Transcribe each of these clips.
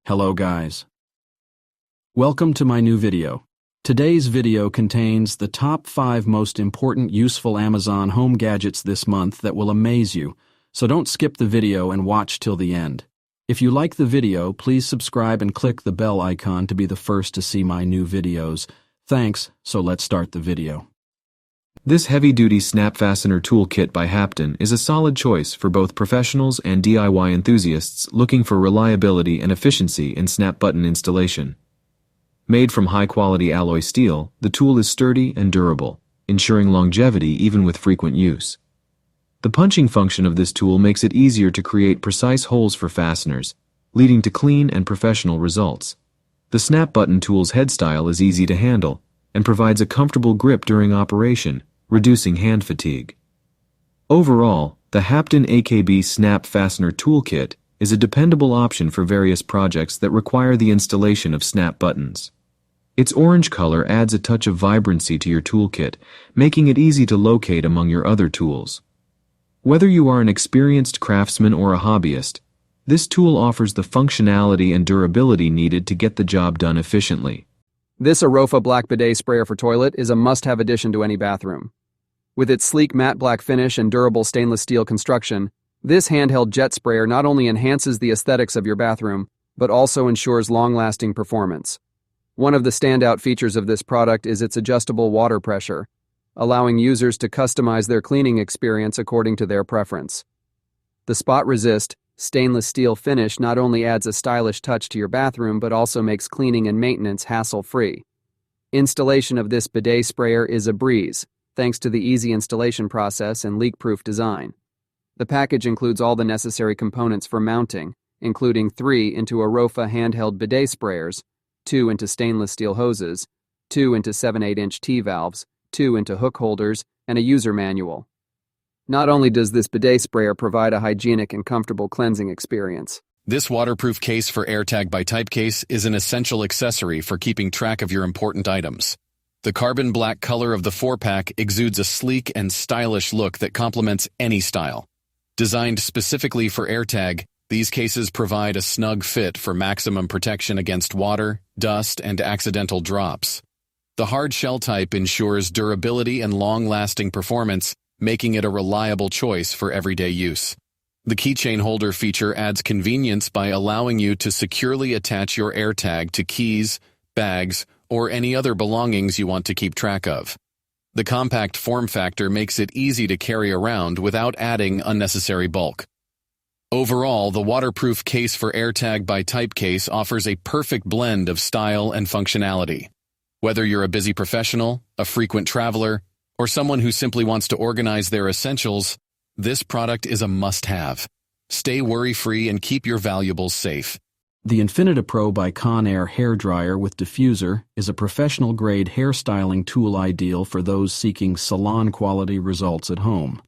Hello guys. Welcome to my new video. Today's video contains the top 5 most important useful Amazon home gadgets this month that will amaze you, so don't skip the video and watch till the end. If you like the video, please subscribe and click the bell icon to be the first to see my new videos. Thanks, so let's start the video. This heavy-duty snap fastener toolkit by Hapton is a solid choice for both professionals and DIY enthusiasts looking for reliability and efficiency in snap button installation. Made from high-quality alloy steel, the tool is sturdy and durable, ensuring longevity even with frequent use. The punching function of this tool makes it easier to create precise holes for fasteners, leading to clean and professional results. The snap button tool's head style is easy to handle and provides a comfortable grip during operation, reducing hand fatigue. Overall, the Hapton AKB Snap Fastener Toolkit is a dependable option for various projects that require the installation of snap buttons. Its orange color adds a touch of vibrancy to your toolkit, making it easy to locate among your other tools. Whether you are an experienced craftsman or a hobbyist, this tool offers the functionality and durability needed to get the job done efficiently. This Arofa Black Bidet Sprayer for Toilet is a must-have addition to any bathroom. With its sleek matte black finish and durable stainless steel construction, this handheld jet sprayer not only enhances the aesthetics of your bathroom, but also ensures long-lasting performance. One of the standout features of this product is its adjustable water pressure, allowing users to customize their cleaning experience according to their preference. The spot-resist, stainless steel finish not only adds a stylish touch to your bathroom but also makes cleaning and maintenance hassle-free. Installation of this bidet sprayer is a breeze, thanks to the easy installation process and leak-proof design. The package includes all the necessary components for mounting, including 3 into Arofa handheld bidet sprayers, 2 into stainless steel hoses, 2 into 7/8-inch T-valves, 2 into hook holders, and a user manual. Not only does this bidet sprayer provide a hygienic and comfortable cleansing experience. This waterproof case for AirTag by Typecase is an essential accessory for keeping track of your important items. The carbon black color of the 4-pack exudes a sleek and stylish look that complements any style. Designed specifically for AirTag, these cases provide a snug fit for maximum protection against water, dust, and accidental drops. The hard shell type ensures durability and long-lasting performance, making it a reliable choice for everyday use. The keychain holder feature adds convenience by allowing you to securely attach your AirTag to keys, bags, or any other belongings you want to keep track of. The compact form factor makes it easy to carry around without adding unnecessary bulk. Overall, the waterproof case for AirTag by Typecase offers a perfect blend of style and functionality. Whether you're a busy professional, a frequent traveler, or someone who simply wants to organize their essentials, this product is a must-have. Stay worry-free and keep your valuables safe. The Infinita Pro by Conair hairdryer with diffuser is a professional-grade hairstyling tool ideal for those seeking salon-quality results at home.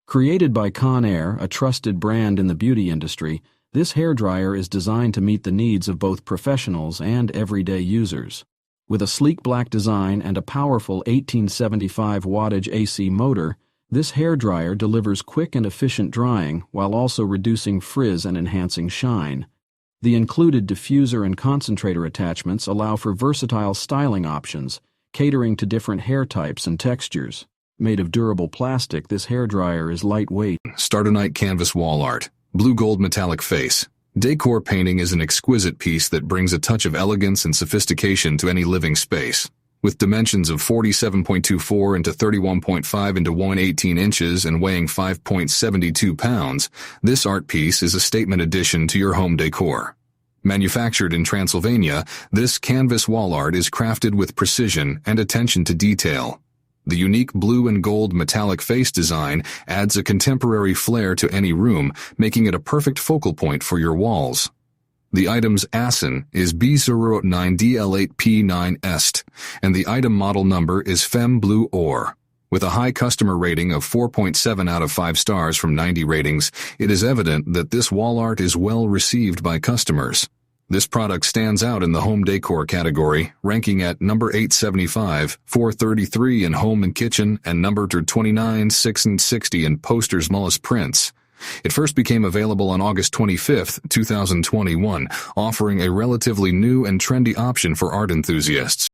Created by Conair, a trusted brand in the beauty industry, this hairdryer is designed to meet the needs of both professionals and everyday users. With a sleek black design and a powerful 1875 wattage AC motor, this hairdryer delivers quick and efficient drying while also reducing frizz and enhancing shine. The included diffuser and concentrator attachments allow for versatile styling options, catering to different hair types and textures. Made of durable plastic, this hairdryer is lightweight. Start-a-night canvas wall art, blue-gold metallic face. Decor painting is an exquisite piece that brings a touch of elegance and sophistication to any living space. With dimensions of 47.24 into 31.5 into 118 inches and weighing 5.72 pounds, this art piece is a statement addition to your home decor. Manufactured in Transylvania, this canvas wall art is crafted with precision and attention to detail. The unique blue and gold metallic face design adds a contemporary flair to any room, making it a perfect focal point for your walls. The item's ASIN is B009DL8P9EST, and the item model number is Femme Blue Or. With a high customer rating of 4.7 out of 5 stars from 90 ratings, it is evident that this wall art is well received by customers. This product stands out in the home decor category, ranking at number 875, 433 in home and kitchen, and number 29, 6 and 60 in posters, mullis prints. It first became available on August 25, 2021, offering a relatively new and trendy option for art enthusiasts.